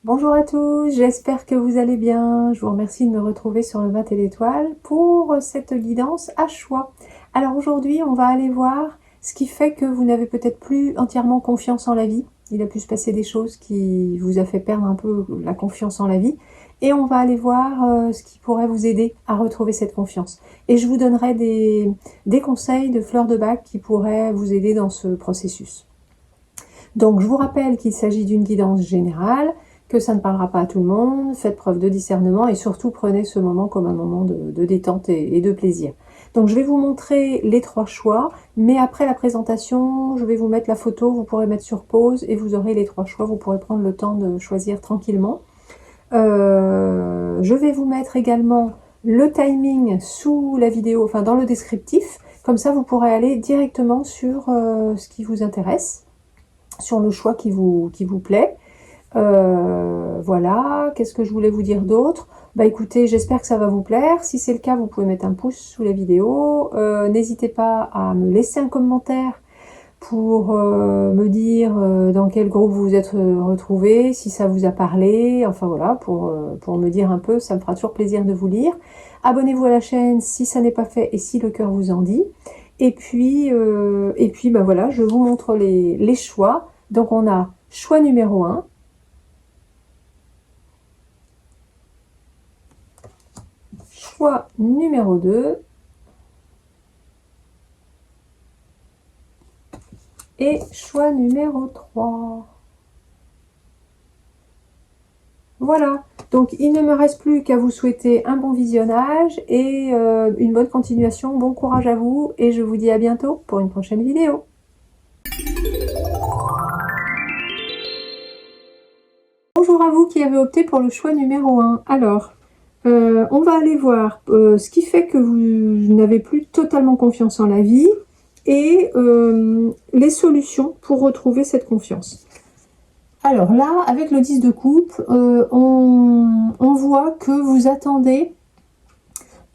Bonjour à tous, j'espère que vous allez bien. Je vous remercie de me retrouver sur le 20 et l'étoile pour cette guidance à choix. Alors aujourd'hui, on va aller voir ce qui fait que vous n'avez peut-être plus entièrement confiance en la vie. Il a pu se passer des choses qui vous a fait perdre un peu la confiance en la vie. Et on va aller voir ce qui pourrait vous aider à retrouver cette confiance. Et je vous donnerai des conseils de fleurs de bac qui pourraient vous aider dans ce processus. Donc je vous rappelle qu'il s'agit d'une guidance générale, que ça ne parlera pas à tout le monde, faites preuve de discernement et surtout prenez ce moment comme un moment de détente et de plaisir. Donc je vais vous montrer les 3 choix, mais après la présentation, je vais vous mettre la photo, vous pourrez mettre sur pause et vous aurez les 3 choix, vous pourrez prendre le temps de choisir tranquillement. Je vais vous mettre également le timing sous la vidéo, enfin dans le descriptif, comme ça vous pourrez aller directement sur ce qui vous intéresse, sur le choix qui vous plaît. Voilà, qu'est-ce que je voulais vous dire d'autre? Bah écoutez, j'espère que ça va vous plaire. Si c'est le cas, vous pouvez mettre un pouce sous la vidéo. N'hésitez pas à me laisser un commentaire pour me dire dans quel groupe vous vous êtes retrouvés, si ça vous a parlé, enfin voilà, pour me dire un peu, ça me fera toujours plaisir de vous lire. Abonnez-vous à la chaîne si ça n'est pas fait et si le cœur vous en dit. Et puis bah voilà, je vous montre les choix. Donc on a choix numéro 1. Choix numéro 2 et choix numéro 3. Voilà, donc il ne me reste plus qu'à vous souhaiter un bon visionnage et une bonne continuation, bon courage à vous et je vous dis à bientôt pour une prochaine vidéo. Bonjour à vous qui avez opté pour le choix numéro 1. Alors, on va aller voir ce qui fait que vous n'avez plus totalement confiance en la vie et les solutions pour retrouver cette confiance. Alors là, avec le 10 de coupe, on voit que vous attendez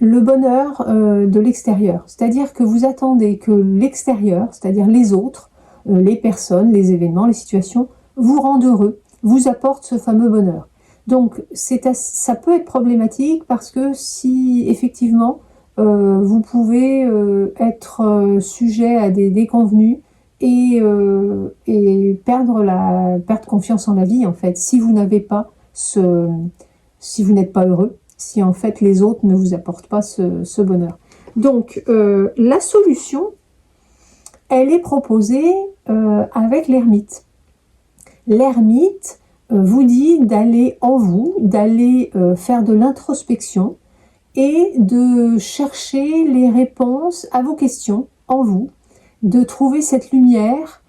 le bonheur de l'extérieur. C'est-à-dire que vous attendez que l'extérieur, c'est-à-dire les autres, les personnes, les événements, les situations, vous rendent heureux, vous apportent ce fameux bonheur. Donc ça peut être problématique parce que si effectivement vous pouvez être sujet à des déconvenus et perdre confiance en la vie en fait, si vous n'avez pas si vous n'êtes pas heureux, si en fait les autres ne vous apportent pas ce bonheur. Donc la solution, elle est proposée avec l'ermite. L'ermite vous dit d'aller en vous, d'aller faire de l'introspection et de chercher les réponses à vos questions en vous, de trouver cette lumière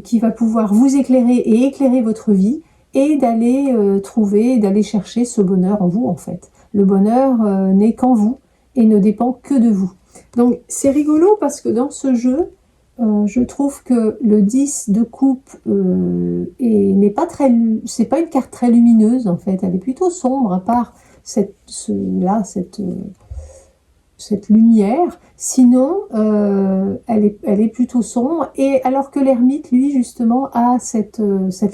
qui va pouvoir vous éclairer et éclairer votre vie et d'aller d'aller chercher ce bonheur en vous en fait. Le bonheur n'est qu'en vous et ne dépend que de vous. Donc c'est rigolo parce que dans ce jeu, je trouve que le 10 de coupe n'est pas c'est pas une carte très lumineuse en fait, elle est plutôt sombre à part cette lumière, sinon elle est plutôt sombre, et alors que l'ermite lui justement a cette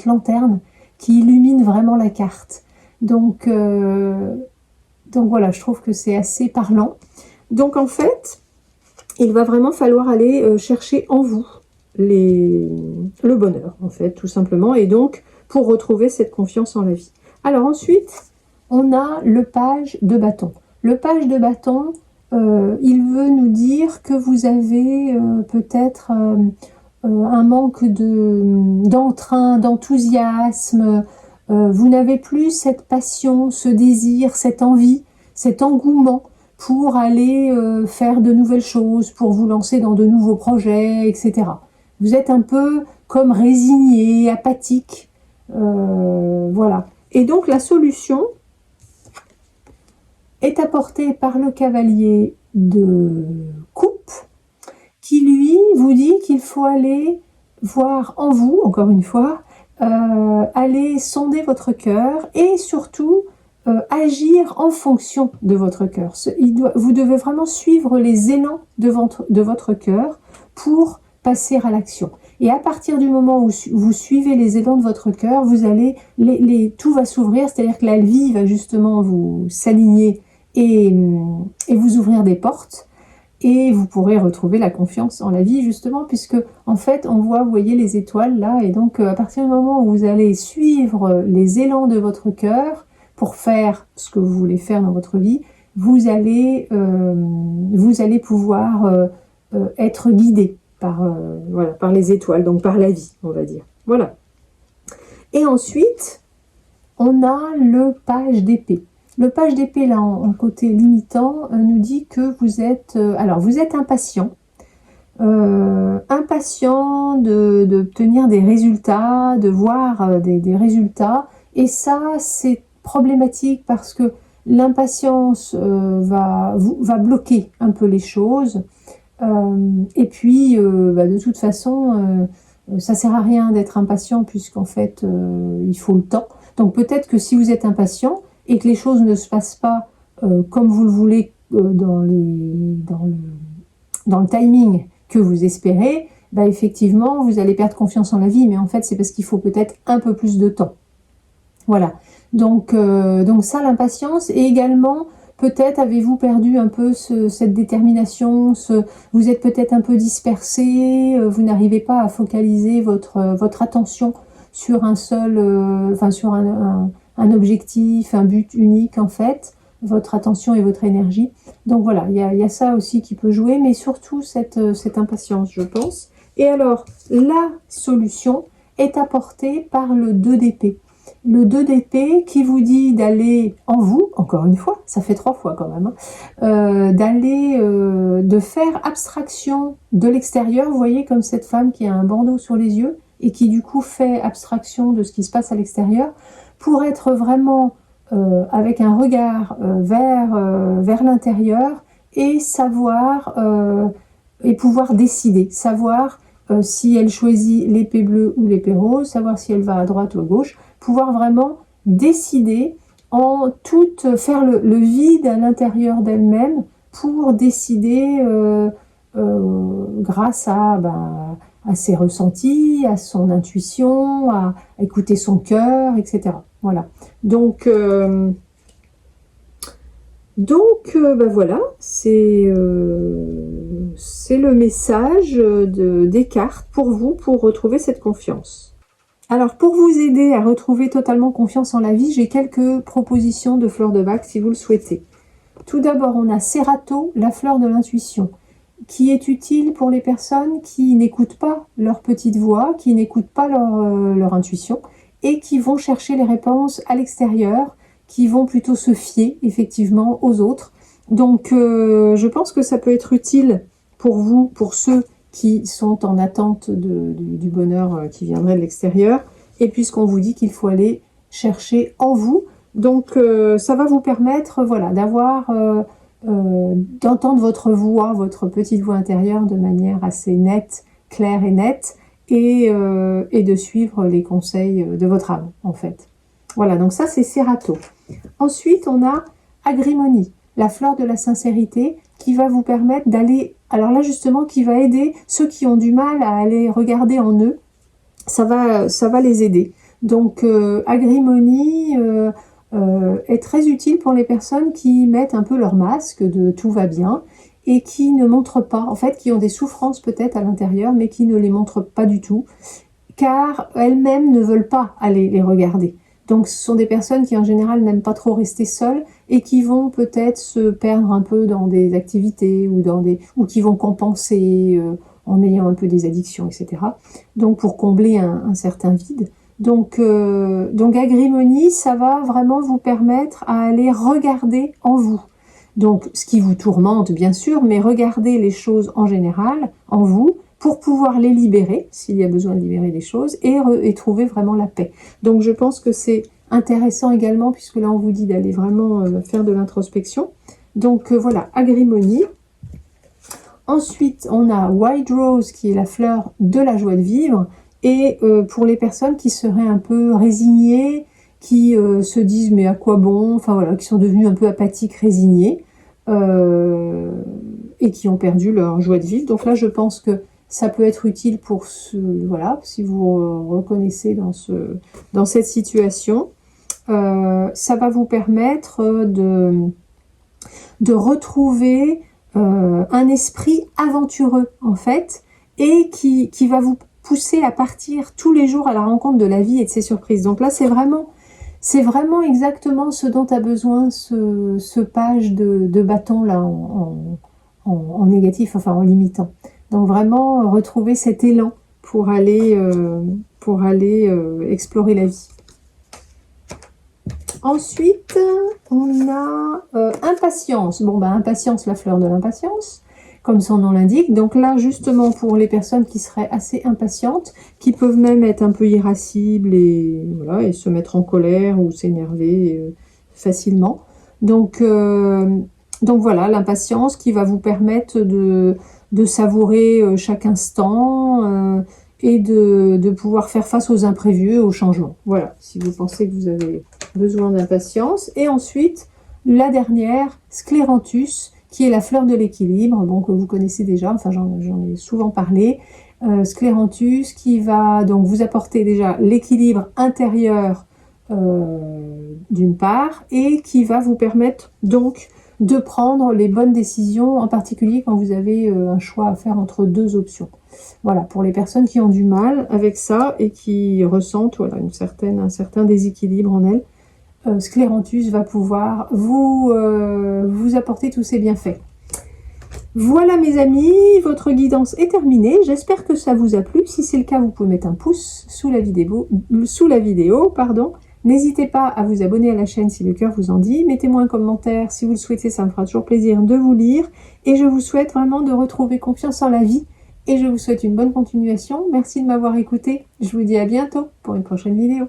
lanterne qui illumine vraiment la carte. Donc voilà, je trouve que c'est assez parlant. Donc en fait, il va vraiment falloir aller chercher en vous le bonheur, en fait, tout simplement, et donc pour retrouver cette confiance en la vie. Alors ensuite, on a le page de bâton. Le page de bâton, il veut nous dire que vous avez peut-être un manque d'entrain, d'enthousiasme, vous n'avez plus cette passion, ce désir, cette envie, cet engouement pour aller faire de nouvelles choses, pour vous lancer dans de nouveaux projets, etc. Vous êtes un peu comme résigné, apathique, voilà. Et donc la solution est apportée par le cavalier de coupe, qui lui vous dit qu'il faut aller voir en vous, encore une fois, aller sonder votre cœur et surtout agir en fonction de votre cœur. Vous devez vraiment suivre les élans de votre cœur pour passer à l'action. Et à partir du moment où vous suivez les élans de votre cœur, vous allez, tout va s'ouvrir, c'est-à-dire que la vie va justement vous s'aligner et vous ouvrir des portes. Et vous pourrez retrouver la confiance en la vie, justement, puisque, en fait, on voit, vous voyez les étoiles là, et donc, à partir du moment où vous allez suivre les élans de votre cœur pour faire ce que vous voulez faire dans votre vie, vous allez pouvoir être guidé par, voilà, par les étoiles, donc par la vie, on va dire. Voilà. Et ensuite, on a le page d'épée. Le page d'épée, là, en côté limitant, nous dit que vous êtes... alors, vous êtes impatient. Impatient d'obtenir des résultats, de voir des résultats. Et ça, c'est problématique parce que l'impatience va bloquer un peu les choses. Et puis, de toute façon, ça sert à rien d'être impatient puisqu'en fait, il faut le temps. Donc peut-être que si vous êtes impatient et que les choses ne se passent pas comme vous le voulez dans le timing que vous espérez, effectivement, vous allez perdre confiance en la vie, mais en fait, c'est parce qu'il faut peut-être un peu plus de temps. Voilà. Donc ça, l'impatience, et également, peut-être avez-vous perdu un peu cette détermination, vous êtes peut-être un peu dispersé, vous n'arrivez pas à focaliser votre attention sur un seul, sur un objectif, un but unique en fait, votre attention et votre énergie. Donc voilà, il y a ça aussi qui peut jouer, mais surtout cette impatience, je pense. Et alors, la solution est apportée par le 2 d'épée. Le 2 d'épée qui vous dit d'aller en vous, encore une fois, ça fait 3 fois quand même, de faire abstraction de l'extérieur. Vous voyez comme cette femme qui a un bandeau sur les yeux et qui du coup fait abstraction de ce qui se passe à l'extérieur pour être vraiment avec un regard vers l'intérieur et savoir et pouvoir décider, savoir si elle choisit l'épée bleue ou l'épée rose, savoir si elle va à droite ou à gauche, pouvoir vraiment décider faire le vide à l'intérieur d'elle-même pour décider grâce à ses ressentis, à son intuition, à écouter son cœur, etc. Voilà. Donc voilà, c'est le message des cartes pour vous, pour retrouver cette confiance. Alors, pour vous aider à retrouver totalement confiance en la vie, j'ai quelques propositions de fleurs de bac si vous le souhaitez. Tout d'abord, on a Serato, la fleur de l'intuition, qui est utile pour les personnes qui n'écoutent pas leur petite voix, qui n'écoutent pas leur intuition, et qui vont chercher les réponses à l'extérieur, qui vont plutôt se fier effectivement aux autres. Donc je pense que ça peut être utile pour vous, pour ceux qui sont en attente du bonheur qui viendrait de l'extérieur, et puisqu'on vous dit qu'il faut aller chercher en vous. Donc ça va vous permettre d'entendre votre voix, votre petite voix intérieure de manière assez nette, claire et nette, et de suivre les conseils de votre âme, en fait. Voilà, donc ça c'est Serato. Ensuite, on a Agrimonie, la fleur de la sincérité, qui va vous permettre d'aller, alors là justement, qui va aider ceux qui ont du mal à aller regarder en eux, ça va les aider. Donc Agrimonie est très utile pour les personnes qui mettent un peu leur masque de tout va bien, et qui ne montrent pas, en fait, qui ont des souffrances peut-être à l'intérieur, mais qui ne les montrent pas du tout, car elles-mêmes ne veulent pas aller les regarder. Donc ce sont des personnes qui en général n'aiment pas trop rester seules et qui vont peut-être se perdre un peu dans des activités ou qui vont compenser en ayant un peu des addictions, etc. Donc pour combler un certain vide. Donc Agrimonie, ça va vraiment vous permettre à aller regarder en vous. Donc ce qui vous tourmente bien sûr, mais regardez les choses en général en vous, pour pouvoir les libérer, s'il y a besoin de libérer des choses, et trouver vraiment la paix. Donc je pense que c'est intéressant également, puisque là on vous dit d'aller vraiment faire de l'introspection. Donc voilà, Agrimonie. Ensuite, on a White Rose, qui est la fleur de la joie de vivre, et pour les personnes qui seraient un peu résignées, qui se disent mais à quoi bon, enfin voilà, qui sont devenues un peu apathiques, résignées, et qui ont perdu leur joie de vivre. Donc là, je pense que Ça peut être utile pour voilà, si vous reconnaissez dans cette situation. Ça va vous permettre de retrouver un esprit aventureux, en fait, et qui va vous pousser à partir tous les jours à la rencontre de la vie et de ses surprises. Donc là, c'est vraiment exactement ce dont a besoin ce page de bâton là en négatif, enfin en limitant. Donc vraiment retrouver cet élan pour aller explorer la vie. Ensuite, on a impatience. Bon, bah, impatience, la fleur de l'impatience, comme son nom l'indique. Donc là, justement, pour les personnes qui seraient assez impatientes, qui peuvent même être un peu irascibles et, voilà, et se mettre en colère ou s'énerver facilement. Donc voilà, l'impatience qui va vous permettre de savourer chaque instant et de pouvoir faire face aux imprévus et aux changements. Voilà, si vous pensez que vous avez besoin d'impatience. Et ensuite, la dernière, Scléranthus, qui est la fleur de l'équilibre, donc que vous connaissez déjà, enfin j'en ai souvent parlé. Scléranthus qui va donc vous apporter déjà l'équilibre intérieur d'une part, et qui va vous permettre donc de prendre les bonnes décisions, en particulier quand vous avez un choix à faire entre deux options. Voilà, pour les personnes qui ont du mal avec ça et qui ressentent voilà, un certain déséquilibre en elles, Scléranthus va pouvoir vous apporter tous ces bienfaits. Voilà mes amis, votre guidance est terminée. J'espère que ça vous a plu. Si c'est le cas, vous pouvez mettre un pouce sous la vidéo. N'hésitez pas à vous abonner à la chaîne si le cœur vous en dit. Mettez-moi un commentaire si vous le souhaitez, ça me fera toujours plaisir de vous lire. Et je vous souhaite vraiment de retrouver confiance en la vie. Et je vous souhaite une bonne continuation. Merci de m'avoir écouté. Je vous dis à bientôt pour une prochaine vidéo.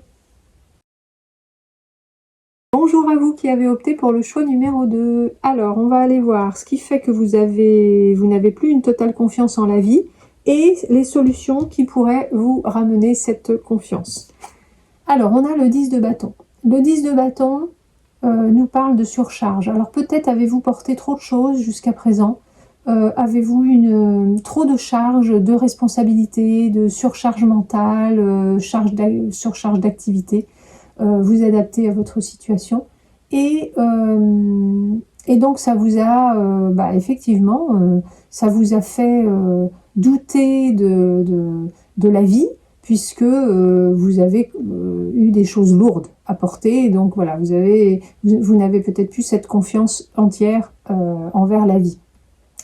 Bonjour à vous qui avez opté pour le choix numéro 2. Alors, on va aller voir ce qui fait que vous n'avez plus une totale confiance en la vie et les solutions qui pourraient vous ramener cette confiance. Alors, on a le 10 de bâton. Le 10 de bâton nous parle de surcharge. Alors, peut-être avez-vous porté trop de choses jusqu'à présent. Avez-vous trop de charge, de responsabilité, de surcharge mentale, surcharge d'activité, vous adapter à votre situation. Et donc, ça vous a, effectivement, ça vous a fait douter de la vie, puisque vous avez eu des choses lourdes à porter. Donc voilà, vous n'avez peut-être plus cette confiance entière envers la vie.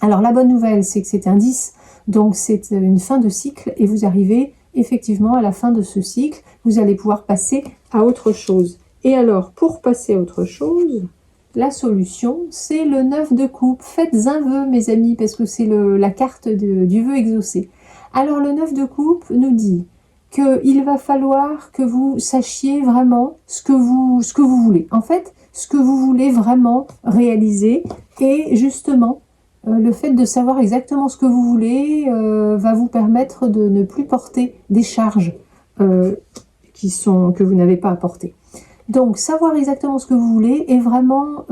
Alors la bonne nouvelle, c'est que c'est un 10, donc c'est une fin de cycle, et vous arrivez effectivement à la fin de ce cycle, vous allez pouvoir passer à autre chose. Et alors, pour passer à autre chose, la solution, c'est le 9 de coupe. Faites un vœu, mes amis, parce que c'est la carte du vœu exaucé. Alors, le 9 de coupe nous dit qu'il va falloir que vous sachiez vraiment ce que vous voulez. En fait, ce que vous voulez vraiment réaliser. Et justement, le fait de savoir exactement ce que vous voulez va vous permettre de ne plus porter des charges que vous n'avez pas à porter. Donc, savoir exactement ce que vous voulez et vraiment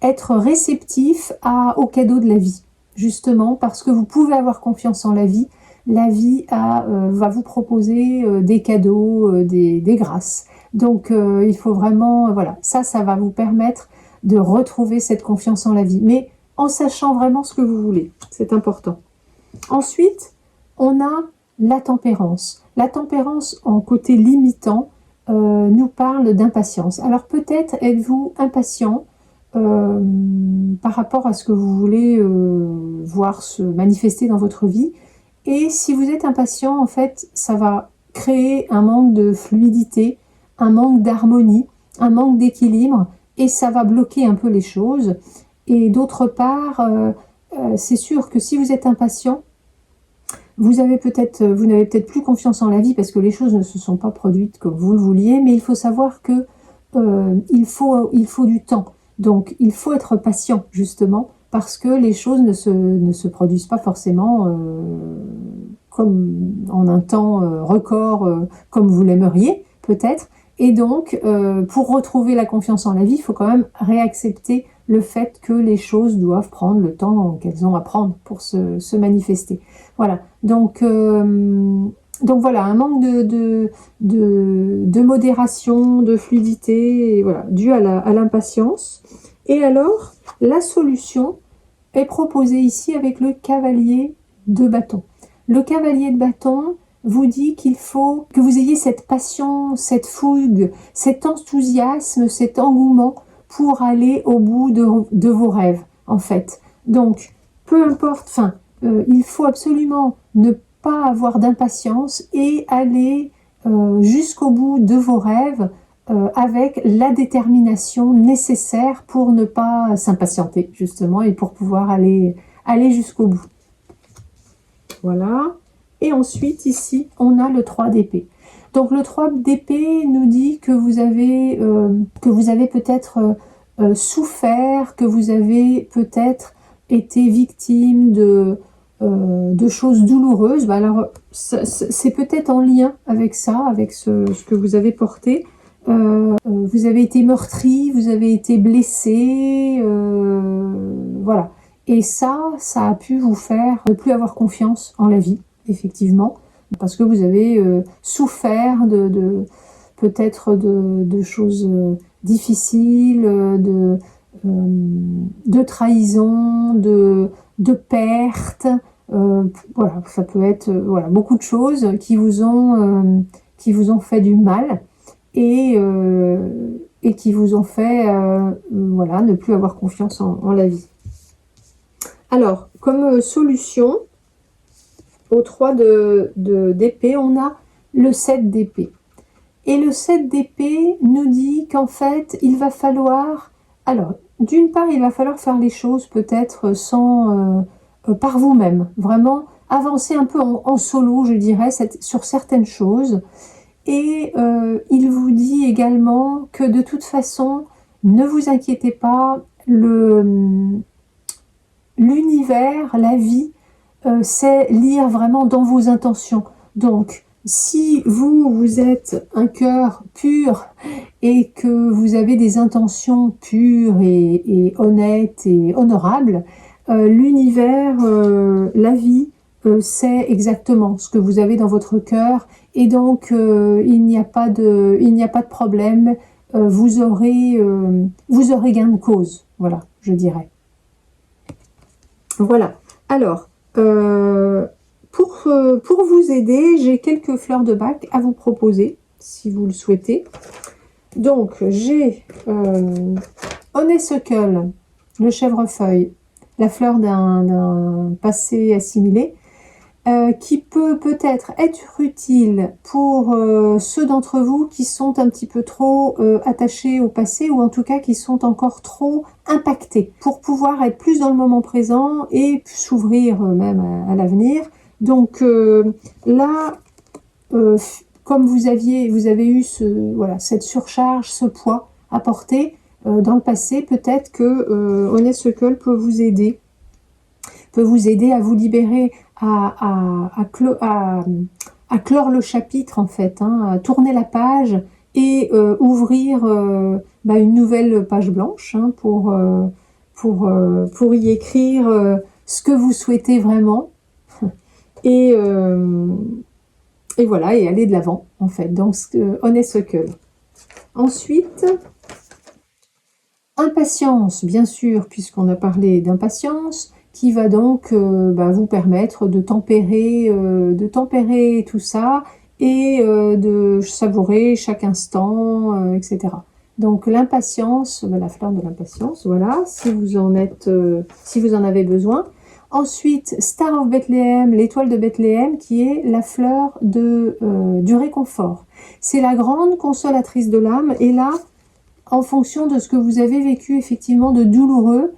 être réceptif aux cadeaux de la vie. Justement, parce que vous pouvez avoir confiance en la vie. La vie va vous proposer des cadeaux, des grâces. Donc, il faut vraiment, voilà, ça va vous permettre de retrouver cette confiance en la vie. Mais en sachant vraiment ce que vous voulez. C'est important. Ensuite, on a la tempérance. La tempérance en côté limitant nous parle d'impatience. Alors peut-être êtes-vous impatient par rapport à ce que vous voulez voir se manifester dans votre vie. Et si vous êtes impatient, en fait, ça va créer un manque de fluidité, un manque d'harmonie, un manque d'équilibre, et ça va bloquer un peu les choses. Et d'autre part, c'est sûr que si vous êtes impatient, vous n'avez peut-être plus confiance en la vie parce que les choses ne se sont pas produites comme vous le vouliez, mais il faut savoir que il faut du temps. Donc, il faut être patient, justement, parce que les choses ne se produisent pas forcément comme en un temps record, comme vous l'aimeriez, peut-être. Et donc, pour retrouver la confiance en la vie, il faut quand même réaccepter le fait que les choses doivent prendre le temps qu'elles ont à prendre pour se manifester. Voilà, donc voilà, un manque de modération, de fluidité, et voilà, dû à l'impatience. Et alors, la solution est proposée ici avec le cavalier de bâton. Le cavalier de bâton vous dit qu'il faut que vous ayez cette passion, cette fougue, cet enthousiasme, cet engouement pour aller au bout de vos rêves, en fait. Donc, peu importe, il faut absolument ne pas avoir d'impatience et aller jusqu'au bout de vos rêves avec la détermination nécessaire pour ne pas s'impatienter, justement, et pour pouvoir aller jusqu'au bout. Voilà. Et ensuite, ici, on a le 3 d'épée. Donc, le 3 d'épée nous dit que vous avez peut-être souffert, que vous avez peut-être été victime de choses douloureuses. Alors, c'est peut-être en lien avec ça, avec ce que vous avez porté. Vous avez été meurtri, vous avez été blessé, voilà. Et ça a pu vous faire ne plus avoir confiance en la vie, effectivement, parce que vous avez souffert peut-être de choses difficiles, de trahison, de pertes. Voilà, ça peut être voilà, beaucoup de choses qui vous ont fait du mal et qui vous ont fait voilà, ne plus avoir confiance en la vie. Alors, comme solution, au 3 d'épée, on a le 7 d'épée. Et le 7 d'épée nous dit qu'en fait, il va falloir... Alors, d'une part, il va falloir faire les choses peut-être par vous-même. Vraiment avancer un peu en solo, je dirais, sur certaines choses. Et il vous dit également que de toute façon, ne vous inquiétez pas, l'univers, la vie, c'est lire vraiment dans vos intentions. Donc, si vous êtes un cœur pur et que vous avez des intentions pures et honnêtes et honorables, l'univers, la vie, sait exactement ce que vous avez dans votre cœur et donc il n'y a pas de problème. Vous aurez gain de cause, voilà, je dirais. Voilà. Alors, pour vous aider, j'ai quelques fleurs de bac à vous proposer, si vous le souhaitez. Donc, j'ai Honeysuckle, le chèvrefeuille, la fleur d'un passé assimilé, qui peut peut-être être utile pour ceux d'entre vous qui sont un petit peu trop attachés au passé ou en tout cas qui sont encore trop impactés pour pouvoir être plus dans le moment présent et s'ouvrir même à l'avenir. Donc là, comme vous avez eu voilà, cette surcharge, ce poids à porter dans le passé, peut-être que Honeysuckle peut vous aider à vous libérer, à clore le chapitre en fait, hein, à tourner la page et ouvrir une nouvelle page blanche hein, pour y écrire ce que vous souhaitez vraiment et voilà, et aller de l'avant en fait. Donc Honeysuckle. Ensuite, impatience, bien sûr, puisqu'on a parlé d'impatience, qui va donc vous permettre de tempérer tout ça et de savourer chaque instant, etc. Donc l'impatience, la fleur de l'impatience, voilà, si vous en avez besoin. Ensuite, Star of Bethlehem, l'étoile de Bethléem, qui est la fleur du réconfort. C'est la grande consolatrice de l'âme, et là, en fonction de ce que vous avez vécu effectivement de douloureux,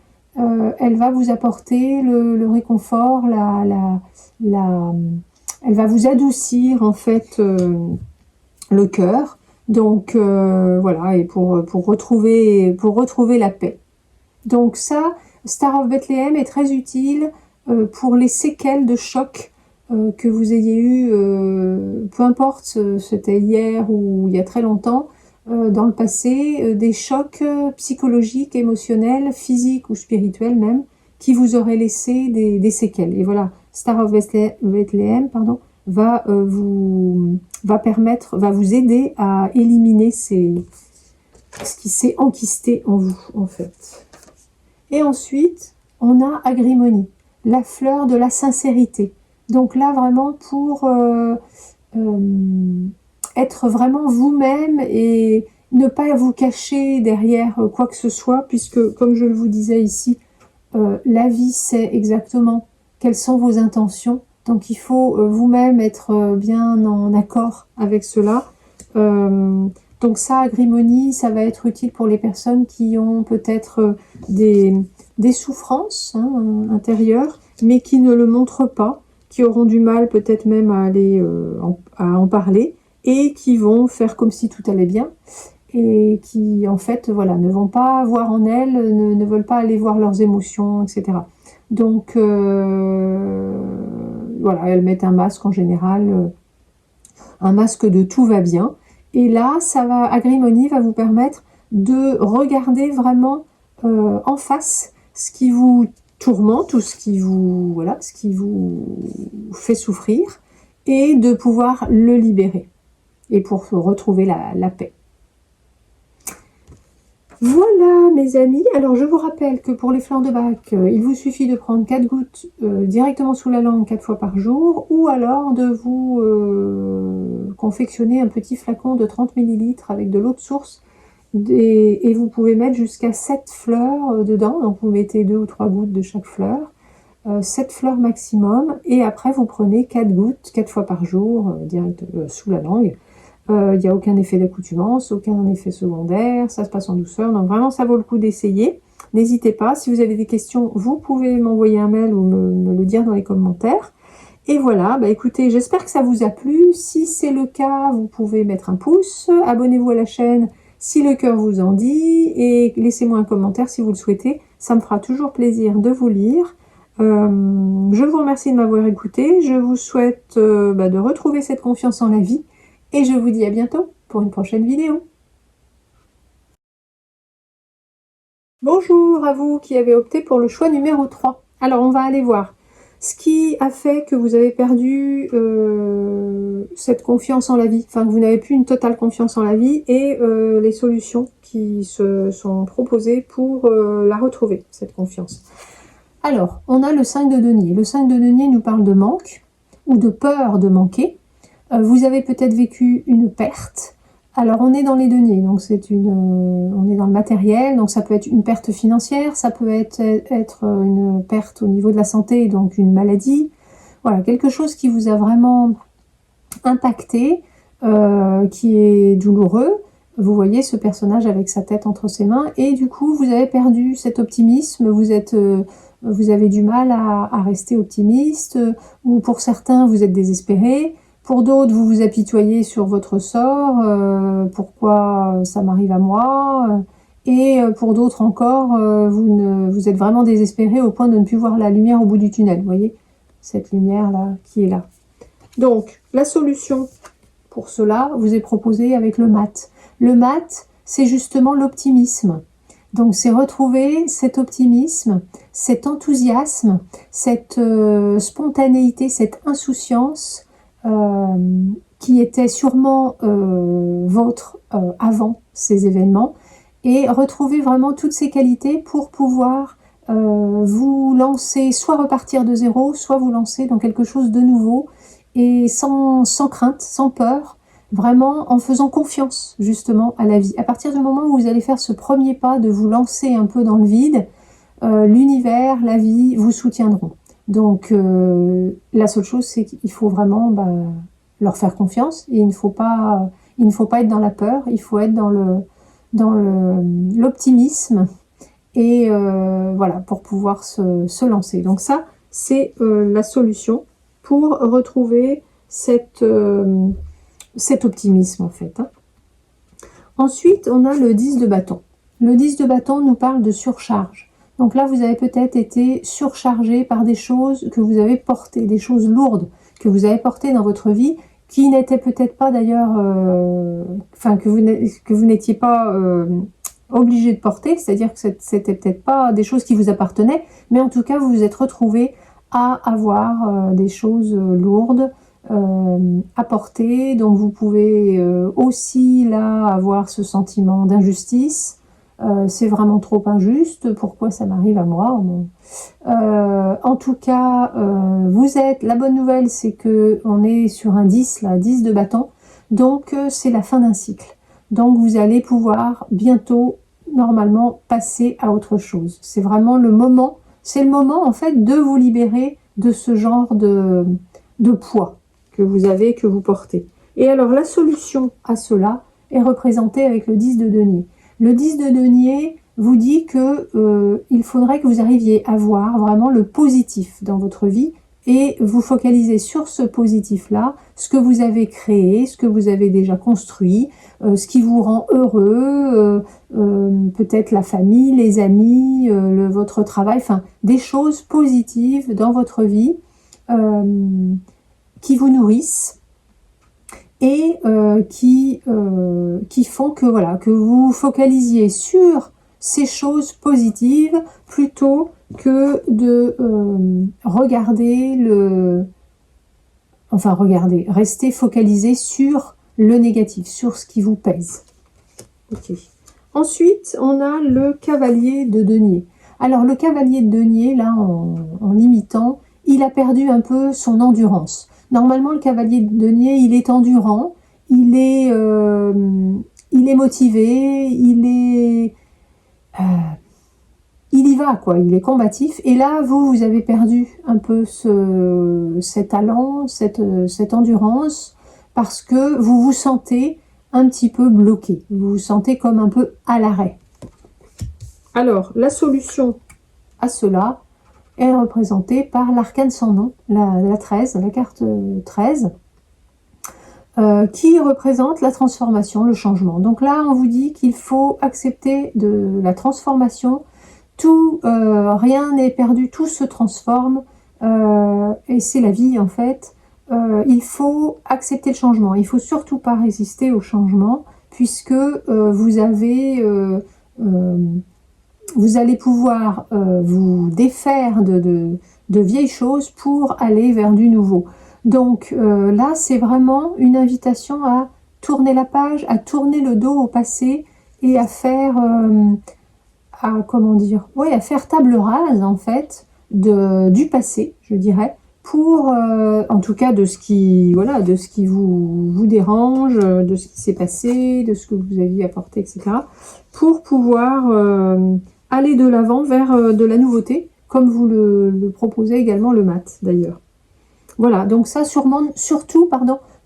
elle va vous apporter le réconfort, elle va vous adoucir en fait le cœur. Donc voilà, et pour retrouver la paix. Donc ça, Star of Bethlehem est très utile pour les séquelles de choc que vous ayez eu, peu importe, c'était hier ou il y a très longtemps. dans le passé, des chocs psychologiques, émotionnels, physiques ou spirituels même, qui vous auraient laissé des séquelles. Et voilà, Star of Bethlehem, pardon, va vous aider à éliminer ce qui s'est enquisté en vous, en fait. Et ensuite, on a Agrimony, la fleur de la sincérité. Donc là, vraiment pour être vraiment vous-même et ne pas vous cacher derrière quoi que ce soit, puisque, comme je vous disais ici, la vie sait exactement quelles sont vos intentions. Donc il faut vous-même être bien en accord avec cela. Donc ça, Agrimony, ça va être utile pour les personnes qui ont peut-être des souffrances intérieures, mais qui ne le montrent pas, qui auront du mal peut-être même à aller à en parler, et qui vont faire comme si tout allait bien, et qui en fait voilà, ne vont pas voir en elles, ne veulent pas aller voir leurs émotions, etc. Donc voilà, elles mettent un masque en général, un masque de tout va bien. Et là, Agrimony va vous permettre de regarder vraiment en face ce qui vous tourmente ou ce qui vous fait souffrir, et de pouvoir le libérer et pour retrouver la paix. Voilà mes amis, alors je vous rappelle que pour les fleurs de bac, il vous suffit de prendre 4 gouttes directement sous la langue 4 fois par jour, ou alors de vous confectionner un petit flacon de 30 ml avec de l'eau de source, et vous pouvez mettre jusqu'à 7 fleurs dedans, donc vous mettez 2 ou 3 gouttes de chaque fleur, 7 fleurs maximum, et après vous prenez 4 gouttes 4 fois par jour direct sous la langue. Il n'y a aucun effet d'accoutumance, aucun effet secondaire, ça se passe en douceur, donc vraiment ça vaut le coup d'essayer. N'hésitez pas, si vous avez des questions, vous pouvez m'envoyer un mail ou me le dire dans les commentaires. Et voilà, bah écoutez, j'espère que ça vous a plu. Si c'est le cas, vous pouvez mettre un pouce, abonnez-vous à la chaîne si le cœur vous en dit, et laissez-moi un commentaire si vous le souhaitez, ça me fera toujours plaisir de vous lire. Je vous remercie de m'avoir écouté, je vous souhaite de retrouver cette confiance en la vie, et je vous dis à bientôt pour une prochaine vidéo. Bonjour à vous qui avez opté pour le choix numéro 3. Alors on va aller voir ce qui a fait que vous avez perdu cette confiance en la vie, enfin que vous n'avez plus une totale confiance en la vie, et les solutions qui se sont proposées pour la retrouver, cette confiance. Alors, on a le 5 de denier. Le 5 de denier nous parle de manque ou de peur de manquer. Vous avez peut-être vécu une perte. Alors on est dans les deniers, donc on est dans le matériel, donc ça peut être une perte financière, ça peut être une perte au niveau de la santé, donc une maladie. Voilà, quelque chose qui vous a vraiment impacté, qui est douloureux. Vous voyez ce personnage avec sa tête entre ses mains, et du coup vous avez perdu cet optimisme, vous avez du mal à rester optimiste, ou pour certains vous êtes désespéré. Pour d'autres, vous vous apitoyez sur votre sort, pourquoi ça m'arrive à moi, et pour d'autres encore, vous êtes vraiment désespéré au point de ne plus voir la lumière au bout du tunnel, vous voyez, cette lumière-là qui est là. Donc, la solution pour cela vous est proposée avec le mat. Le mat, c'est justement l'optimisme. Donc, c'est retrouver cet optimisme, cet enthousiasme, cette spontanéité, cette insouciance, qui était sûrement vôtre avant ces événements, et retrouver vraiment toutes ces qualités pour pouvoir vous lancer, soit repartir de zéro, soit vous lancer dans quelque chose de nouveau, et sans crainte, sans peur, vraiment en faisant confiance justement à la vie. À partir du moment où vous allez faire ce premier pas de vous lancer un peu dans le vide, l'univers, la vie vous soutiendront. Donc la seule chose, c'est qu'il faut vraiment leur faire confiance, et il ne faut pas être dans la peur, il faut être dans l'optimisme, et voilà, pour pouvoir se lancer. Donc ça, c'est la solution pour retrouver cet optimisme en fait. Ensuite, on a le 10 de bâton. Le 10 de bâton nous parle de surcharge. Donc là, vous avez peut-être été surchargé par des choses que vous avez portées, des choses lourdes que vous avez portées dans votre vie, qui n'était peut-être pas d'ailleurs, enfin que vous n'étiez pas obligé de porter, c'est-à-dire que c'était peut-être pas des choses qui vous appartenaient, mais en tout cas vous vous êtes retrouvé à avoir des choses lourdes à porter, donc vous pouvez aussi là avoir ce sentiment d'injustice. C'est vraiment trop injuste, pourquoi ça m'arrive à moi? Bon. En tout cas, la bonne nouvelle, c'est que on est sur un 10, là, 10 de bâton, donc c'est la fin d'un cycle. Donc vous allez pouvoir bientôt, normalement, passer à autre chose. C'est vraiment le moment, c'est le moment en fait de vous libérer de ce genre de poids que vous avez, que vous portez. Et alors la solution à cela est représentée avec le 10 de denier. Le 10 de denier vous dit que il faudrait que vous arriviez à voir vraiment le positif dans votre vie et vous focaliser sur ce positif-là, ce que vous avez créé, ce que vous avez déjà construit, ce qui vous rend heureux, peut-être la famille, les amis, votre travail, enfin des choses positives dans votre vie qui vous nourrissent et qui font que voilà, que vous focalisiez sur ces choses positives plutôt que de regarder rester focalisé sur le négatif, sur ce qui vous pèse. Okay. Ensuite, on a le cavalier de denier. Alors le cavalier de denier, là, en l'imitant, il a perdu un peu son endurance. Normalement, le cavalier de denier, il est endurant, il est motivé, il y va, quoi. Il est combatif. Et là, vous avez perdu un peu cet talent, cette endurance, parce que vous vous sentez un petit peu bloqué. Vous vous sentez comme un peu à l'arrêt. Alors, la solution à cela est représentée par l'arcane sans nom, la 13, la carte 13, qui représente la transformation, le changement. Donc là, on vous dit qu'il faut accepter de la transformation. Tout, rien n'est perdu, tout se transforme, et c'est la vie en fait. Il faut accepter le changement. Il faut surtout pas résister au changement, puisque vous allez pouvoir vous défaire de vieilles choses pour aller vers du nouveau. Donc là, c'est vraiment une invitation à tourner la page, à tourner le dos au passé et à faire, à faire table rase en fait du passé, je dirais, pour, en tout cas de ce qui vous dérange, de ce qui s'est passé, de ce que vous aviez apporté, etc. Pour pouvoir aller de l'avant vers de la nouveauté, comme vous le proposez également le mat d'ailleurs. Voilà, donc ça surtout,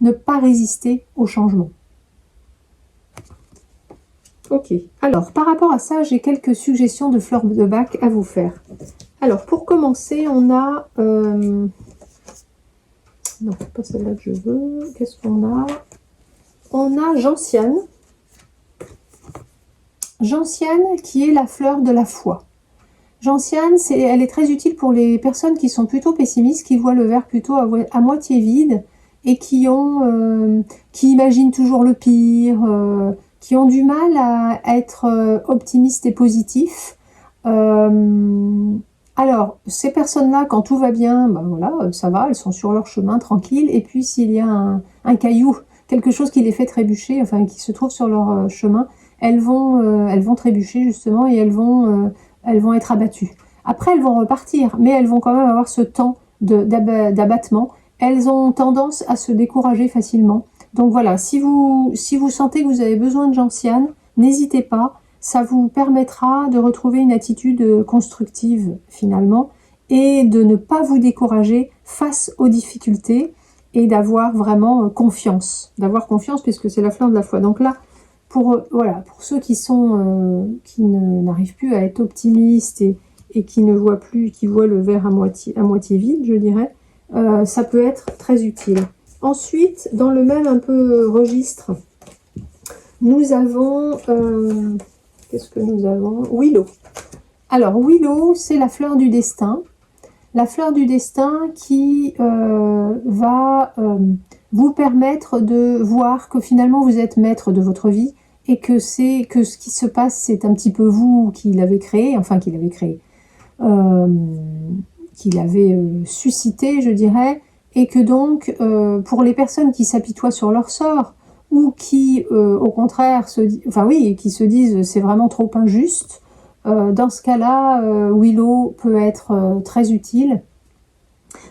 ne pas résister au changement. Ok, alors par rapport à ça, j'ai quelques suggestions de fleurs de bac à vous faire. Alors pour commencer, on a... non, c'est pas celle-là que je veux. Qu'est-ce qu'on a? On a gentiane. Gentiane qui est la fleur de la foi. Gentiane, elle est très utile pour les personnes qui sont plutôt pessimistes, qui voient le verre plutôt à moitié vide et qui imaginent toujours le pire, qui ont du mal à être optimistes et positifs. Alors, ces personnes-là, quand tout va bien, ben voilà, ça va, elles sont sur leur chemin tranquille. Et puis, s'il y a un caillou, quelque chose qui les fait trébucher, enfin, qui se trouve sur leur chemin, elles vont trébucher justement et elles vont être abattues. Après, elles vont repartir, mais elles vont quand même avoir ce temps d'abattement. Elles ont tendance à se décourager facilement. Donc voilà, si vous sentez que vous avez besoin de gentiane, n'hésitez pas. Ça vous permettra de retrouver une attitude constructive finalement et de ne pas vous décourager face aux difficultés et d'avoir vraiment confiance. D'avoir confiance puisque c'est la fleur de la foi. Donc là, pour ceux qui n'arrivent plus à être optimistes et qui ne voient plus, qui voient le verre à moitié vide, je dirais, ça peut être très utile. Ensuite, dans le même un peu registre, nous avons... qu'est-ce que nous avons? Willow. Alors, Willow, c'est la fleur du destin. La fleur du destin qui va vous permettre de voir que finalement vous êtes maître de votre vie et que ce qui se passe, c'est un petit peu vous qui l'avez créé, enfin qui l'avez créé, qui l'avez suscité, je dirais, et que donc, pour les personnes qui s'apitoient sur leur sort, ou qui, au contraire, qui se disent c'est vraiment trop injuste, dans ce cas-là, Willow peut être très utile.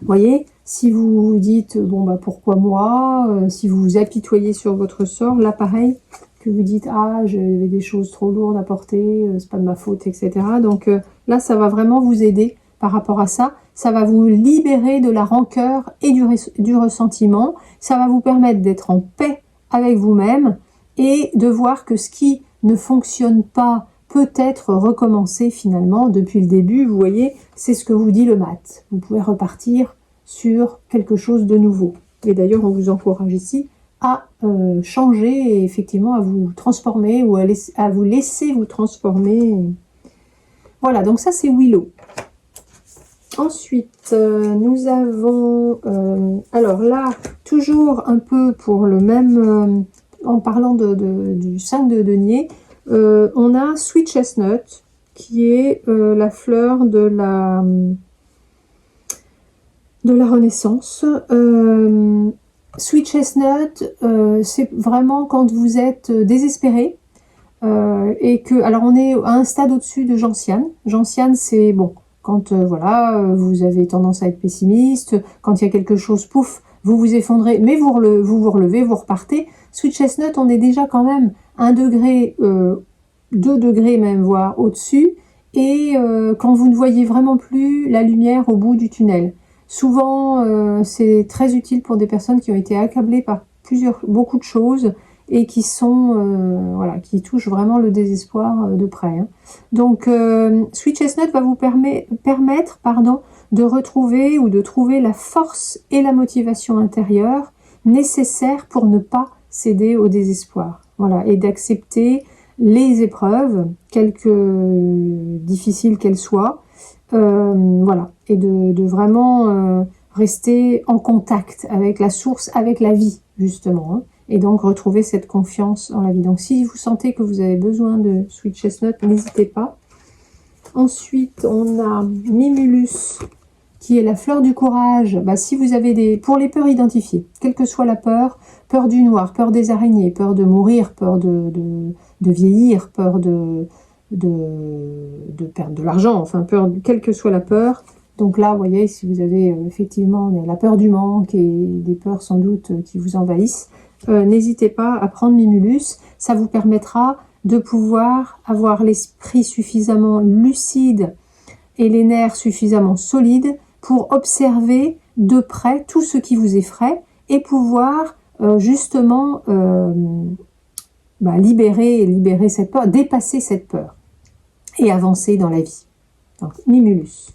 Vous voyez, si vous vous dites, bon bah pourquoi moi, si vous vous apitoyez sur votre sort, là pareil, que vous dites, ah j'avais des choses trop lourdes à porter, c'est pas de ma faute, etc. Donc là, ça va vraiment vous aider par rapport à ça. Ça va vous libérer de la rancœur et du ressentiment. Ça va vous permettre d'être en paix avec vous-même et de voir que ce qui ne fonctionne pas peut être recommencé finalement depuis le début. Vous voyez, c'est ce que vous dit le mat. Vous pouvez repartir sur quelque chose de nouveau. Et d'ailleurs, on vous encourage ici à changer et effectivement à vous transformer ou à vous laisser vous transformer. Voilà, donc ça c'est Willow. Ensuite, nous avons, alors là, toujours un peu pour le même, en parlant du 5 de denier, on a Sweet Chestnut, qui est la fleur de la Renaissance. Sweet Chestnut, c'est vraiment quand vous êtes désespéré, et que, alors on est à un stade au-dessus de Gentiane. Gentiane, c'est bon, quand voilà, vous avez tendance à être pessimiste, quand il y a quelque chose, pouf, vous vous effondrez, mais vous vous relevez, vous repartez. Sweet Chestnut, on est déjà quand même 1 degré, 2 degrés même, voire au-dessus, et quand vous ne voyez vraiment plus la lumière au bout du tunnel. Souvent, c'est très utile pour des personnes qui ont été accablées par beaucoup de choses et qui sont, voilà, qui touchent vraiment le désespoir de près. Hein. Donc, Sweet Chestnut va vous permettre, de retrouver ou de trouver la force et la motivation intérieure nécessaires pour ne pas céder au désespoir. Voilà, et d'accepter les épreuves, quelque difficiles qu'elles soient, voilà, et de vraiment rester en contact avec la source, avec la vie, justement, hein, et donc retrouver cette confiance en la vie. Donc si vous sentez que vous avez besoin de Sweet Chestnut, n'hésitez pas. Ensuite, on a Mimulus, qui est la fleur du courage. Bah, si vous avez pour les peurs identifiées, quelle que soit la peur, peur du noir, peur des araignées, peur de mourir, peur de vieillir, peur de perdre de l'argent, enfin peur, quelle que soit la peur. Donc là, vous voyez, si vous avez effectivement la peur du manque et des peurs sans doute qui vous envahissent, n'hésitez pas à prendre Mimulus. Ça vous permettra de pouvoir avoir l'esprit suffisamment lucide et les nerfs suffisamment solides pour observer de près tout ce qui vous effraie et pouvoir justement libérer cette peur, dépasser cette peur et avancer dans la vie. Donc, Mimulus.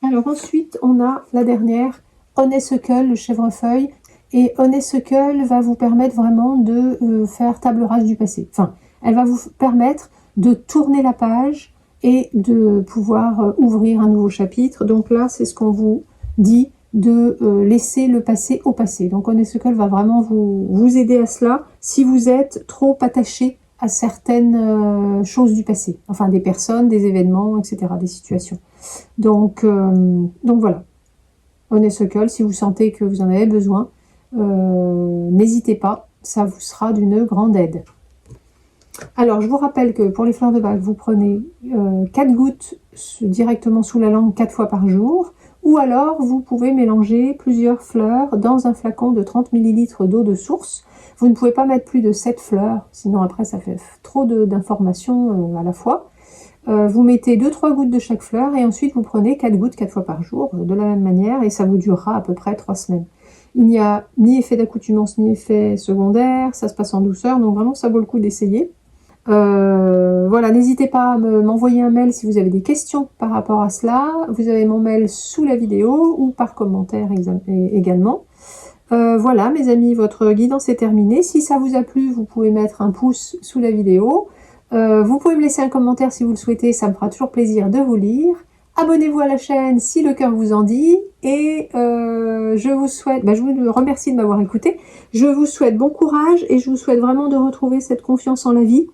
Alors ensuite, on a la dernière, Honeysuckle, le chèvrefeuille. Et Honeysuckle va vous permettre vraiment de faire table rase du passé. Enfin, elle va vous permettre de tourner la page et de pouvoir ouvrir un nouveau chapitre. Donc là, c'est ce qu'on vous dit, de laisser le passé au passé. Donc Honeysuckle va vraiment vous aider à cela si vous êtes trop attaché à certaines choses du passé. Enfin, des personnes, des événements, etc., des situations. Donc voilà. Honeysuckle, si vous sentez que vous en avez besoin, n'hésitez pas, ça vous sera d'une grande aide. Alors, je vous rappelle que pour les fleurs de bac, vous prenez 4 gouttes directement sous la langue 4 fois par jour, ou alors vous pouvez mélanger plusieurs fleurs dans un flacon de 30 ml d'eau de source. Vous ne pouvez pas mettre plus de 7 fleurs, sinon après ça fait trop d'informations à la fois. Vous mettez 2-3 gouttes de chaque fleur et ensuite vous prenez 4 gouttes 4 fois par jour de la même manière et ça vous durera à peu près 3 semaines. Il n'y a ni effet d'accoutumance ni effet secondaire, ça se passe en douceur, donc vraiment ça vaut le coup d'essayer. Voilà, n'hésitez pas à m'envoyer un mail si vous avez des questions par rapport à cela. Vous avez mon mail sous la vidéo ou par commentaire également. Voilà mes amis, votre guidance est terminée. Si ça vous a plu, vous pouvez mettre un pouce sous la vidéo. Vous pouvez me laisser un commentaire si vous le souhaitez, ça me fera toujours plaisir de vous lire. abonnez-vous à la chaîne si le cœur vous en dit, et je vous souhaite, je vous remercie de m'avoir écouté, je vous souhaite bon courage, et je vous souhaite vraiment de retrouver cette confiance en la vie,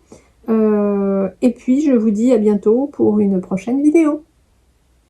et puis je vous dis à bientôt pour une prochaine vidéo.